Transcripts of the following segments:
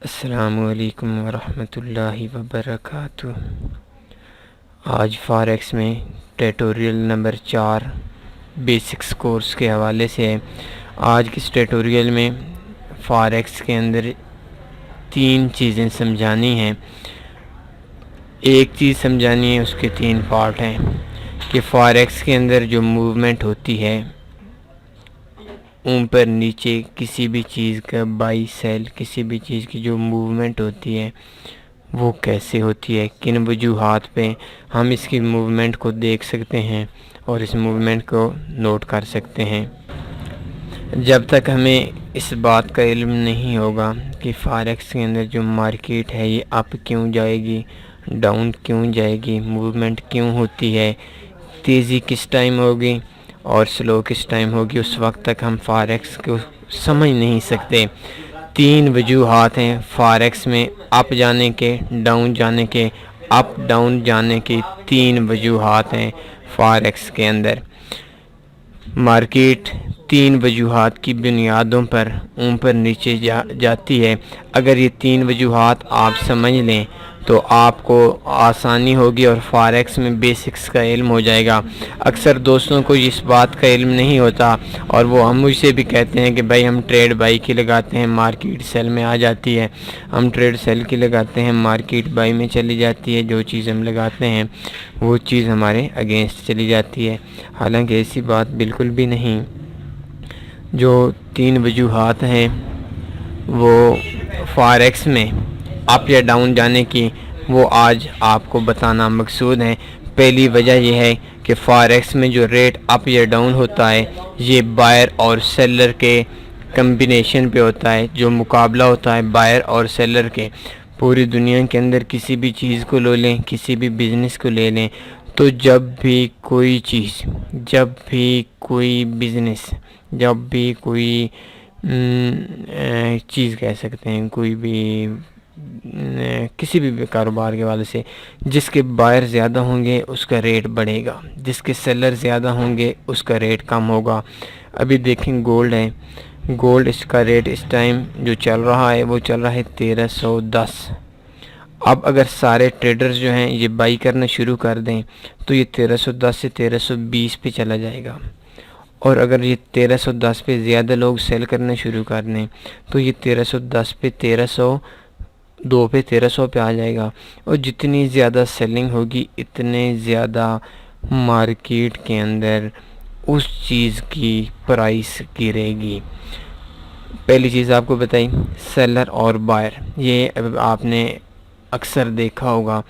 السلام علیکم ورحمۃ اللہ وبرکاتہ۔ آج فاریکس میں ٹیٹوریل نمبر 4 بیسکس کورس کے حوالے سے ہے۔ آج کے اس ٹیٹوریل میں فاریکس کے اندر 3 چیزیں سمجھانی ہیں۔ ایک چیز سمجھانی ہے، اس کے 3 پارٹ ہیں کہ فاریکس کے اندر جو موومنٹ ہوتی ہے اوپر نیچے کسی بھی چیز کا بائی سیل، کسی بھی چیز کی جو موومنٹ ہوتی ہے وہ کیسے ہوتی ہے، کن وجوہات پہ ہم اس کی موومنٹ کو دیکھ سکتے ہیں اور اس موومنٹ کو نوٹ کر سکتے ہیں۔ جب تک ہمیں اس بات کا علم نہیں ہوگا کہ فاریکس کے اندر جو مارکیٹ ہے یہ اپ کیوں جائے گی، ڈاؤن کیوں جائے گی، موومنٹ کیوں ہوتی ہے، تیزی کس ٹائم ہوگی اور سلو کس ٹائم ہوگی، اس وقت تک ہم فاریکس کو سمجھ نہیں سکتے۔ 3 وجوہات ہیں فاریکس میں اپ جانے کے، ڈاؤن جانے کے، اپ ڈاؤن جانے کی 3 وجوہات ہیں فاریکس کے اندر۔ مارکیٹ 3 وجوہات کی بنیادوں پر اوپر نیچے جاتی ہے۔ اگر یہ 3 وجوہات آپ سمجھ لیں تو آپ کو آسانی ہوگی اور فاریکس میں بیسکس کا علم ہو جائے گا۔ اکثر دوستوں کو اس بات کا علم نہیں ہوتا اور وہ ہم مجھ سے بھی کہتے ہیں کہ بھائی ہم ٹریڈ بائی کی لگاتے ہیں، مارکیٹ سیل میں آ جاتی ہے، ہم ٹریڈ سیل کی لگاتے ہیں، مارکیٹ بائی میں چلی جاتی ہے، جو چیز ہم لگاتے ہیں وہ چیز ہمارے اگینسٹ چلی جاتی ہے۔ حالانکہ ایسی بات بالکل بھی نہیں۔ جو 3 وجوہات ہیں وہ فاریکس میں اپ یا ڈاؤن جانے کی، وہ آج آپ کو بتانا مقصود ہے۔ پہلی وجہ یہ ہے کہ فاریکس میں جو ریٹ اپ یا ڈاؤن ہوتا ہے یہ بائر اور سیلر کے کمبینیشن پہ ہوتا ہے، جو مقابلہ ہوتا ہے بائر اور سیلر کے۔ پوری دنیا کے اندر کسی بھی چیز کو لے لیں، کسی بھی بزنس کو لے لیں، تو جب بھی کوئی چیز، جب بھی کوئی بزنس، جب بھی کوئی چیز کہہ سکتے ہیں، کوئی بھی کسی بھی کاروبار کے حوالے سے، جس کے بائر زیادہ ہوں گے اس کا ریٹ بڑھے گا، جس کے سیلر زیادہ ہوں گے اس کا ریٹ کم ہوگا۔ ابھی دیکھیں گولڈ ہے، گولڈ اس کا ریٹ اس ٹائم جو چل رہا ہے وہ چل رہا ہے 1310۔ اب اگر سارے ٹریڈرز جو ہیں یہ بائی کرنا شروع کر دیں تو یہ 1310 سے 1320 پہ چلا جائے گا، اور اگر یہ 1310 پہ زیادہ لوگ سیل کرنا شروع کر دیں تو یہ 1310 پہ 1302 پہ 1300 پہ آ جائے گا، اور جتنی زیادہ سیلنگ ہوگی اتنے زیادہ مارکیٹ کے اندر اس چیز کی پرائس گرے گی۔ پہلی چیز آپ کو بتائی، سیلر اور بائر، یہ اب آپ نے اکثر دیکھا ہوگا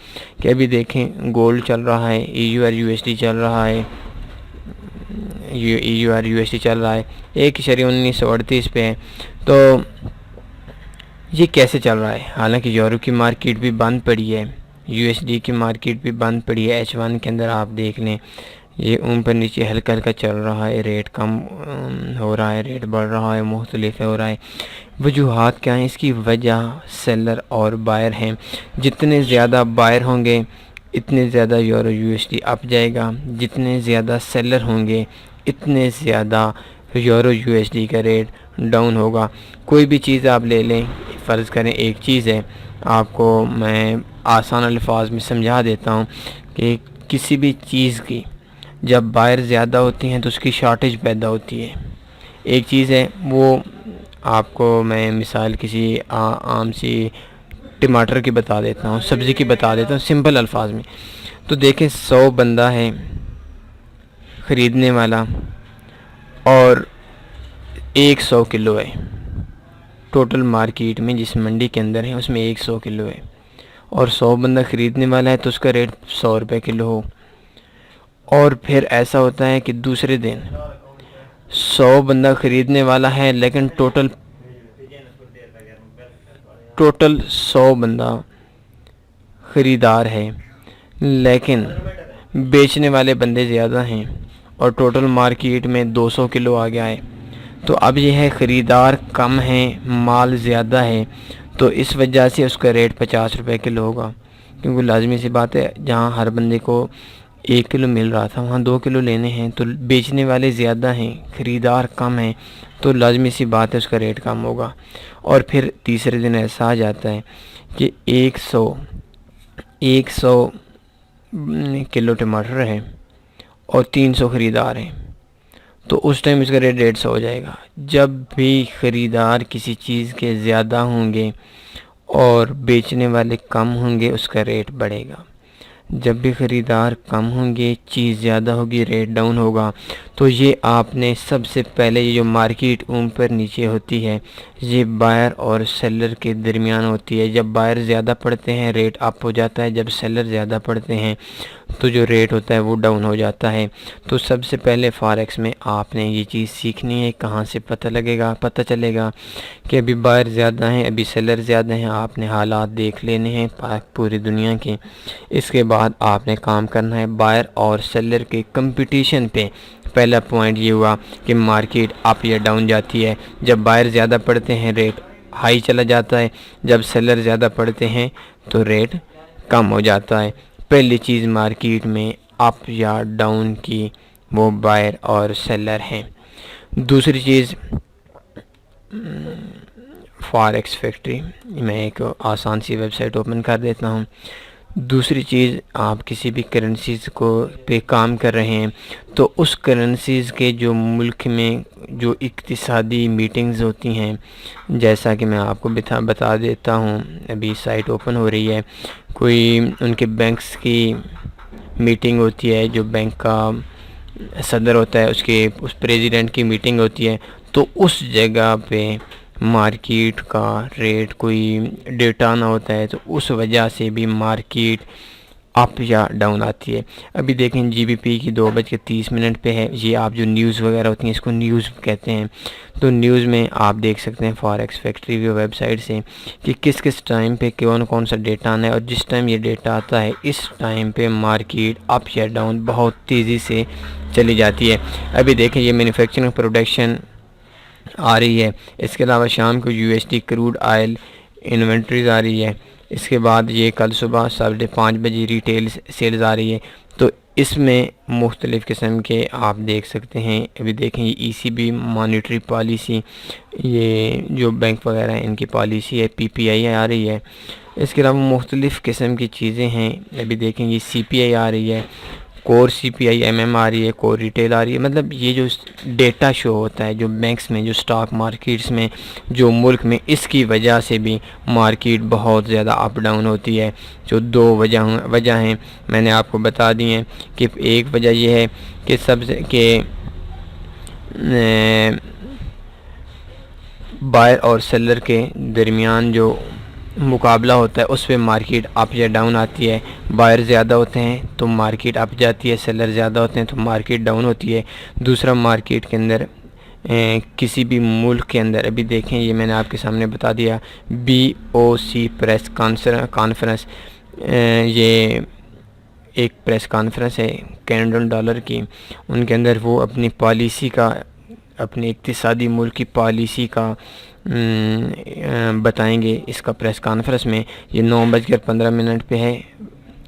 کہ ابھی دیکھیں گولڈ چل رہا ہے، EUR/USD چل رہا ہے، EUR/USD چل رہا ہے 1.1938 پہ ہے۔ تو یہ کیسے چل رہا ہے؟ حالانکہ یورو کی مارکیٹ بھی بند پڑی ہے، USD کی مارکیٹ بھی بند پڑی ہے، H1 کے اندر آپ دیکھ لیں یہ اوپر نیچے ہلکا ہلکا چل رہا ہے، ریٹ کم ہو رہا ہے، ریٹ بڑھ رہا ہے، مختلف ہو رہا ہے۔ وجوہات کیا ہیں؟ اس کی وجہ سیلر اور بائر ہیں۔ جتنے زیادہ بائر ہوں گے اتنے زیادہ EUR/USD اپ جائے گا، جتنے زیادہ سیلر ہوں گے اتنے زیادہ EUR/USD کا ریٹ ڈاؤن ہوگا۔ کوئی بھی چیز آپ لے لیں، فرض کریں ایک چیز ہے، آپ کو میں آسان الفاظ میں سمجھا دیتا ہوں کہ کسی بھی چیز کی جب بائر زیادہ ہوتی ہیں تو اس کی شارٹیج پیدا ہوتی ہے۔ ایک چیز ہے وہ، آپ کو میں مثال کسی عام سی ٹماٹر کی بتا دیتا ہوں، سبزی کی بتا دیتا ہوں سمپل الفاظ میں۔ تو دیکھیں 100 بندہ ہے خریدنے والا اور 100 کلو ہے، ٹوٹل مارکیٹ میں جس منڈی کے اندر ہے اس میں 100 کلو ہے، اور 100 بندہ خریدنے والا ہے تو اس کا ریٹ 100 روپے کلو ہو۔ اور پھر ایسا ہوتا ہے کہ دوسرے دن 100 بندہ خریدنے والا ہے لیکن ٹوٹل 100 بندہ خریدار ہے، لیکن بیچنے والے بندے زیادہ ہیں اور ٹوٹل مارکیٹ میں 200 کلو آ گیا ہے۔ تو اب یہ ہے خریدار کم ہیں، مال زیادہ ہے، تو اس وجہ سے اس کا ریٹ 50 روپے کلو ہوگا، کیونکہ لازمی سی بات ہے جہاں ہر بندے کو 1 کلو مل رہا تھا وہاں 2 کلو لینے ہیں، تو بیچنے والے زیادہ ہیں، خریدار کم ہیں، تو لازمی سی بات ہے اس کا ریٹ کم ہوگا۔ اور پھر تیسرے دن ایسا آ جاتا ہے کہ 100 کلو ٹماٹر ہے اور 300 خریدار ہیں، تو اس ٹائم اس کا ریٹ 150 ہو جائے گا۔ جب بھی خریدار کسی چیز کے زیادہ ہوں گے اور بیچنے والے کم ہوں گے، اس کا ریٹ بڑھے گا۔ جب بھی خریدار کم ہوں گے، چیز زیادہ ہوگی، ریٹ ڈاؤن ہوگا۔ تو یہ آپ نے سب سے پہلے یہ جو مارکیٹ اوپر نیچے ہوتی ہے، یہ بائر اور سیلر کے درمیان ہوتی ہے۔ جب بائر زیادہ پڑھتے ہیں ریٹ اپ ہو جاتا ہے، جب سیلر زیادہ پڑھتے ہیں تو جو ریٹ ہوتا ہے وہ ڈاؤن ہو جاتا ہے۔ تو سب سے پہلے فاریکس میں آپ نے یہ چیز سیکھنی ہے۔ کہاں سے پتہ چلے گا کہ ابھی بائر زیادہ ہیں، ابھی سیلر زیادہ ہیں؟ آپ نے حالات دیکھ لینے ہیں پوری دنیا کے۔ اس کے بعد آپ نے کام کرنا ہے بائر اور سیلر کے کمپٹیشن پہ۔ پہلا پوائنٹ یہ ہوا کہ مارکیٹ اپ یا ڈاؤن جاتی ہے۔ جب بائر زیادہ پڑھتے ہیں ریٹ ہائی چلا جاتا ہے، جب سیلر زیادہ پڑھتے ہیں تو ریٹ کم ہو جاتا ہے۔ پہلی چیز مارکیٹ میں اپ یا ڈاؤن کی وہ بائر اور سیلر ہیں۔ دوسری چیز فاریکس فیکٹری، میں ایک آسان سی ویب سائٹ اوپن کر دیتا ہوں۔ دوسری چیز، آپ کسی بھی کرنسیز کو پہ کام کر رہے ہیں تو اس کرنسیز کے جو ملک میں جو اقتصادی میٹنگز ہوتی ہیں، جیسا کہ میں آپ کو بتا دیتا ہوں، ابھی سائٹ اوپن ہو رہی ہے، کوئی ان کے بینکس کی میٹنگ ہوتی ہے، جو بینک کا صدر ہوتا ہے اس پریزیڈنٹ کی میٹنگ ہوتی ہے، تو اس جگہ پہ مارکیٹ کا ریٹ کوئی ڈیٹا نہ ہوتا ہے، تو اس وجہ سے بھی مارکیٹ اپ یا ڈاؤن آتی ہے۔ ابھی دیکھیں جی بی پی کی 2:30 پہ ہے۔ یہ آپ جو نیوز وغیرہ ہوتی ہیں اس کو نیوز کہتے ہیں، تو نیوز میں آپ دیکھ سکتے ہیں فاریکس فیکٹری کی ویب سائٹ سے کہ کس ٹائم پہ کون سا ڈیٹا آنا ہے، اور جس ٹائم یہ ڈیٹا آتا ہے اس ٹائم پہ مارکیٹ اپ یا ڈاؤن بہت تیزی سے چلی جاتی ہے۔ ابھی دیکھیں یہ مینوفیکچرنگ پروڈکشن آ رہی ہے، اس کے علاوہ شام کو U S D crude oil inventories آ رہی ہے، اس کے بعد یہ کل صبح 5:30 بجے ریٹیل سیلز آ رہی ہے۔ تو اس میں مختلف قسم کے آپ دیکھ سکتے ہیں۔ ابھی دیکھیں یہ ای سی بی مانیٹری پالیسی، یہ جو بینک وغیرہ ہیں ان کی پالیسی ہے، پی پی آئی آ رہی ہے، اس کے علاوہ مختلف قسم کی چیزیں ہیں۔ ابھی دیکھیں یہ سی پی آئی آ رہی ہے، کور سی پی آئی ایم ایم آ رہی ہے، کور ریٹیل آ رہی ہے۔ مطلب یہ جو ڈیٹا شو ہوتا ہے جو بینکس میں، جو سٹاک مارکیٹس میں، جو ملک میں، اس کی وجہ سے بھی مارکیٹ بہت زیادہ اپ ڈاؤن ہوتی ہے۔ جو 2 وجہ ہیں میں نے آپ کو بتا دی ہیں کہ ایک وجہ یہ ہے کہ بائر اور سیلر کے درمیان جو مقابلہ ہوتا ہے اس پہ مارکیٹ اپ یا ڈاؤن آتی ہے۔ بائر زیادہ ہوتے ہیں تو مارکیٹ اپ جاتی ہے، سیلر زیادہ ہوتے ہیں تو مارکیٹ ڈاؤن ہوتی ہے۔ دوسرا، مارکیٹ کے اندر کسی بھی ملک کے اندر، ابھی دیکھیں یہ میں نے آپ کے سامنے بتا دیا، BOC پریس کانفرنس، یہ ایک پریس کانفرنس ہے کینیڈین ڈالر کی، ان کے اندر وہ اپنی پالیسی کا، اپنی اقتصادی ملک کی پالیسی کا بتائیں گے اس کا پریس کانفرنس میں۔ یہ 9:15 پہ ہے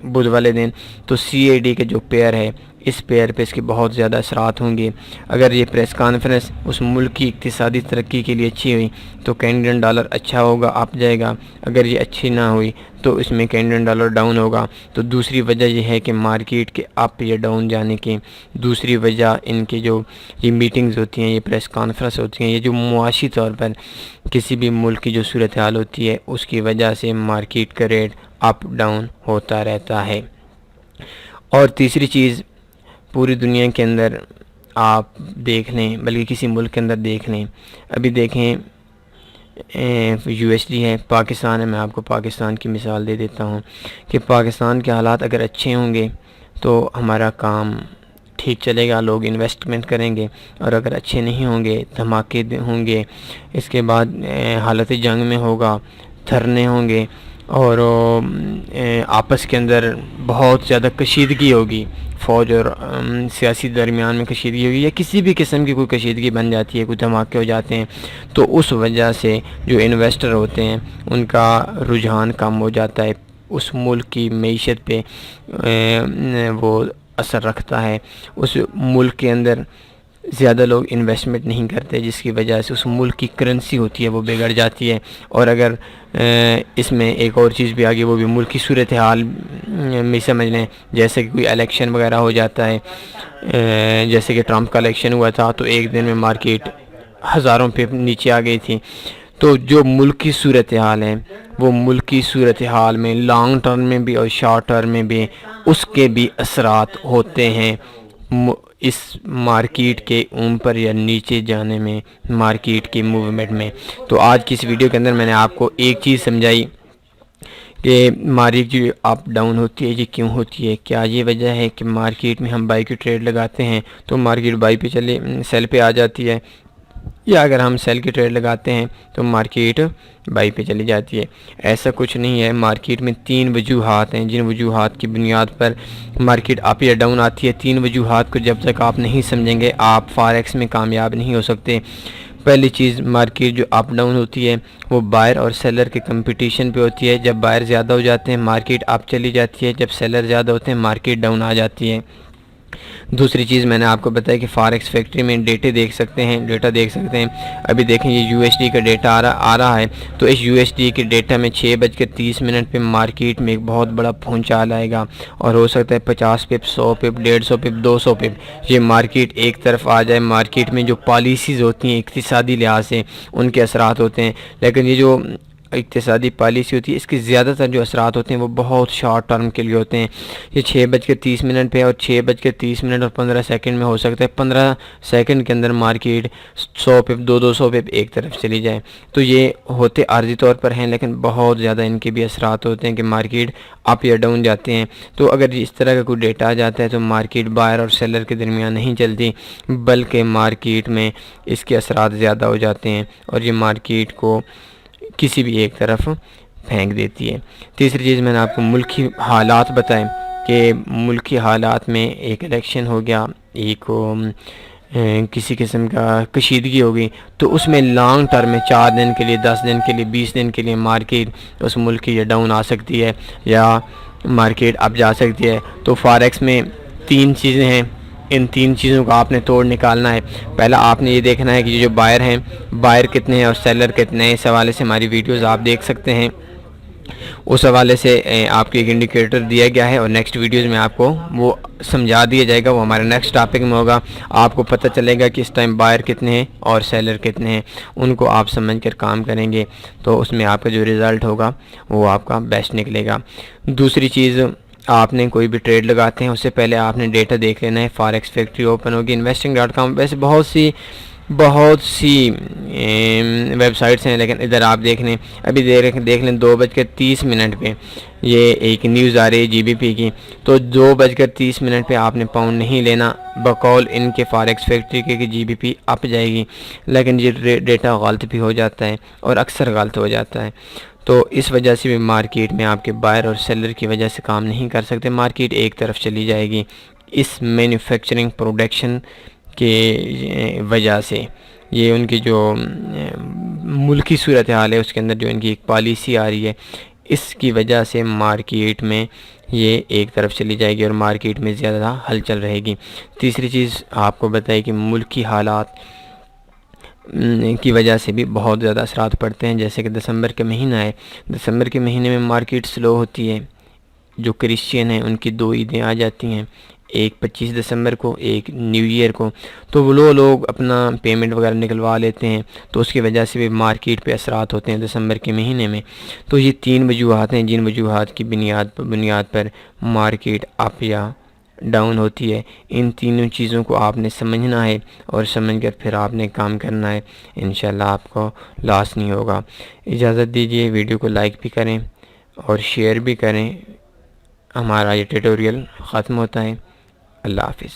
بدھ والے دن۔ تو CAD کے جو پیئر ہے، اس پیئر پہ اس کے بہت زیادہ اثرات ہوں گے۔ اگر یہ پریس کانفرنس اس ملک کی اقتصادی ترقی کے لیے اچھی ہوئی تو کینیڈین ڈالر اچھا ہوگا، اپ جائے گا۔ اگر یہ اچھی نہ ہوئی تو اس میں کینیڈین ڈالر ڈاؤن ہوگا۔ تو دوسری وجہ یہ ہے کہ مارکیٹ کے اپ یا ڈاؤن جانے کی دوسری وجہ ان کے جو یہ میٹنگز ہوتی ہیں، یہ پریس کانفرنس ہوتی ہیں، یہ جو معاشی طور پر کسی بھی ملک کی جو صورتحال ہوتی ہے اس کی وجہ سے مارکیٹ کا ریٹ اپ ڈاؤن ہوتا رہتا ہے۔ اور تیسری چیز، پوری دنیا کے اندر آپ دیکھ لیں، بلکہ کسی ملک کے اندر دیکھ لیں، ابھی دیکھیں USD ہے، پاکستان ہے، میں آپ کو پاکستان کی مثال دے دیتا ہوں کہ پاکستان کے حالات اگر اچھے ہوں گے تو ہمارا کام ٹھیک چلے گا، لوگ انویسٹمنٹ کریں گے، اور اگر اچھے نہیں ہوں گے، دھماکے ہوں گے، اس کے بعد حالت جنگ میں ہوگا، دھرنے ہوں گے، اور آپس کے اندر بہت زیادہ کشیدگی ہوگی، فوج اور سیاسی درمیان میں کشیدگی ہوگی، یا کسی بھی قسم کی کوئی کشیدگی بن جاتی ہے، کوئی دھماکے ہو جاتے ہیں، تو اس وجہ سے جو انویسٹر ہوتے ہیں ان کا رجحان کم ہو جاتا ہے، اس ملک کی معیشت پہ وہ اثر رکھتا ہے. اس ملک کے اندر زیادہ لوگ انویسٹمنٹ نہیں کرتے، جس کی وجہ سے اس ملک کی کرنسی ہوتی ہے وہ بگڑ جاتی ہے. اور اگر اس میں ایک اور چیز بھی آگے، وہ بھی ملک کی صورتحال میں سمجھ لیں، جیسے کہ کوئی الیکشن وغیرہ ہو جاتا ہے، جیسے کہ ٹرمپ کا الیکشن ہوا تھا تو ایک دن میں مارکیٹ ہزاروں پہ نیچے آ گئی تھی. تو جو ملک کی صورتحال ہے، وہ ملک کی صورتحال میں لانگ ٹرم میں بھی اور شارٹ ٹرم میں بھی اس کے بھی اثرات ہوتے ہیں اس مارکیٹ کے اوپر یا نیچے جانے میں، مارکیٹ کی موومنٹ میں. تو آج کی اس ویڈیو کے اندر میں نے آپ کو ایک چیز سمجھائی کہ مارکیٹ جو اپ ڈاؤن ہوتی ہے یہ کیوں ہوتی ہے. کیا یہ وجہ ہے کہ مارکیٹ میں ہم بائی کی ٹریڈ لگاتے ہیں تو مارکیٹ بائی پہ سیل پہ آ جاتی ہے، یا اگر ہم سیل کی ٹریڈ لگاتے ہیں تو مارکیٹ بائی پہ چلی جاتی ہے؟ ایسا کچھ نہیں ہے. مارکیٹ میں 3 وجوہات ہیں جن وجوہات کی بنیاد پر مارکیٹ اپ یا ڈاؤن آتی ہے. 3 وجوہات کو جب تک آپ نہیں سمجھیں گے آپ فاریکس میں کامیاب نہیں ہو سکتے. پہلی چیز، مارکیٹ جو اپ ڈاؤن ہوتی ہے وہ بائر اور سیلر کے کمپٹیشن پہ ہوتی ہے. جب بائر زیادہ ہو جاتے ہیں مارکیٹ اپ چلی جاتی ہے، جب سیلر زیادہ ہوتے ہیں مارکیٹ ڈاؤن آ جاتی ہے. دوسری چیز میں نے آپ کو بتایا کہ فاریکس فیکٹری میں ڈیٹا دیکھ سکتے ہیں. ابھی دیکھیں یہ یو ایس ڈی کا ڈیٹا آ رہا ہے، تو اس یو ایس ڈی کے ڈیٹا میں 6:30 پہ مارکیٹ میں ایک بہت بڑا پھونچال آئے گا، اور ہو سکتا ہے 50 پپ، 100 پپ، 150 پپ، 200 پپ یہ مارکیٹ ایک طرف آ جائے. مارکیٹ میں جو پالیسیز ہوتی ہیں اقتصادی لحاظ سے ان کے اثرات ہوتے ہیں، لیکن یہ جو اقتصادی پالیسی ہوتی ہے اس کے زیادہ تر جو اثرات ہوتے ہیں وہ بہت شارٹ ٹرم کے لیے ہوتے ہیں. یہ 6:30 پہ اور 6:30 اور 15 سیکنڈ میں ہو سکتا ہے 15 سیکنڈ کے اندر مارکیٹ 100 پپ، 200 پپ ایک طرف چلی جائے. تو یہ ہوتے عارضی طور پر ہیں، لیکن بہت زیادہ ان کے بھی اثرات ہوتے ہیں کہ مارکیٹ اپ یا ڈاؤن جاتے ہیں. تو اگر اس طرح کا کوئی ڈیٹا آ جاتا ہے تو مارکیٹ بائر اور سیلر کے درمیان نہیں چلتی، بلکہ مارکیٹ میں اس کے اثرات زیادہ ہو جاتے ہیں اور یہ مارکیٹ کو کسی بھی ایک طرف پھینک دیتی ہے. تیسری چیز میں نے آپ کو ملکی حالات بتائیں کہ ملکی حالات میں ایک الیکشن ہو گیا، ایک کسی قسم کا کشیدگی ہوگی، تو اس میں لانگ ٹرم میں 4 دن کے لیے، 10 دن کے لیے، 20 دن کے لیے مارکیٹ اس ملک کی یا ڈاؤن آ سکتی ہے یا مارکیٹ اپ جا سکتی ہے. تو فاریکس میں 3 چیزیں ہیں، ان 3 چیزوں کا آپ نے توڑ نکالنا ہے. پہلا آپ نے یہ دیکھنا ہے کہ یہ جو بائر ہیں، بائر کتنے ہیں اور سیلر کتنے ہیں. اس حوالے سے ہماری ویڈیوز آپ دیکھ سکتے ہیں، اس حوالے سے آپ کو ایک انڈیکیٹر دیا گیا ہے، اور نیکسٹ ویڈیوز میں آپ کو وہ سمجھا دیا جائے گا. وہ ہمارے نیکسٹ ٹاپک میں ہوگا. آپ کو پتہ چلے گا کہ اس ٹائم بائر کتنے ہیں اور سیلر کتنے ہیں. ان کو آپ سمجھ کر کام کریں گے تو اس میں آپ کا جو رزلٹ ہوگا وہ آپ کا بیسٹ نکلے گا. دوسری چیز، آپ نے کوئی بھی ٹریڈ لگاتے ہیں اس سے پہلے آپ نے ڈیٹا دیکھ لینا ہے. فاریکس فیکٹری اوپن ہوگی، investing.com. ویسے بہت سی ویب سائٹس ہیں، لیکن ادھر آپ دیکھ لیں، ابھی دیکھ لیں 2:30 پہ یہ ایک نیوز آ رہی ہے GBP کی. تو 2:30 پہ آپ نے پاؤنڈ نہیں لینا بقول ان کے فاریکس فیکٹری کے کہ GBP اپ جائے گی، لیکن یہ ڈیٹا غلط بھی ہو جاتا ہے اور اکثر غلط ہو جاتا ہے. تو اس وجہ سے بھی مارکیٹ میں آپ کے بائر اور سیلر کی وجہ سے کام نہیں کر سکتے، مارکیٹ ایک طرف چلی جائے گی. اس مینوفیکچرنگ پروڈکشن کے وجہ سے، یہ ان کی جو ملکی صورتحال ہے اس کے اندر جو ان کی ایک پالیسی آ رہی ہے، اس کی وجہ سے مارکیٹ میں یہ ایک طرف چلی جائے گی اور مارکیٹ میں زیادہ ہلچل رہے گی. تیسری چیز آپ کو بتائی کہ ملکی حالات کی وجہ سے بھی بہت زیادہ اثرات پڑتے ہیں. جیسے کہ دسمبر کا مہینہ ہے، دسمبر کے مہینے میں مارکیٹ سلو ہوتی ہے. جو کرسچین ہیں ان کی 2 عیدیں آ جاتی ہیں، ایک 25 دسمبر کو، ایک نیو ایئر کو. تو وہ لوگ اپنا پیمنٹ وغیرہ نکلوا لیتے ہیں، تو اس کی وجہ سے بھی مارکیٹ پہ اثرات ہوتے ہیں دسمبر کے مہینے میں. تو یہ 3 وجوہات ہیں جن وجوہات کی بنیاد پر مارکیٹ اپ یا ڈاؤن ہوتی ہے. ان تینوں چیزوں کو آپ نے سمجھنا ہے اور سمجھ کر پھر آپ نے کام کرنا ہے. انشاءاللہ آپ کو لاس نہیں ہوگا. اجازت دیجیے، ویڈیو کو لائک بھی کریں اور شیئر بھی کریں. ہمارا یہ ٹیوٹوریل ختم ہوتا ہے. اللہ حافظ.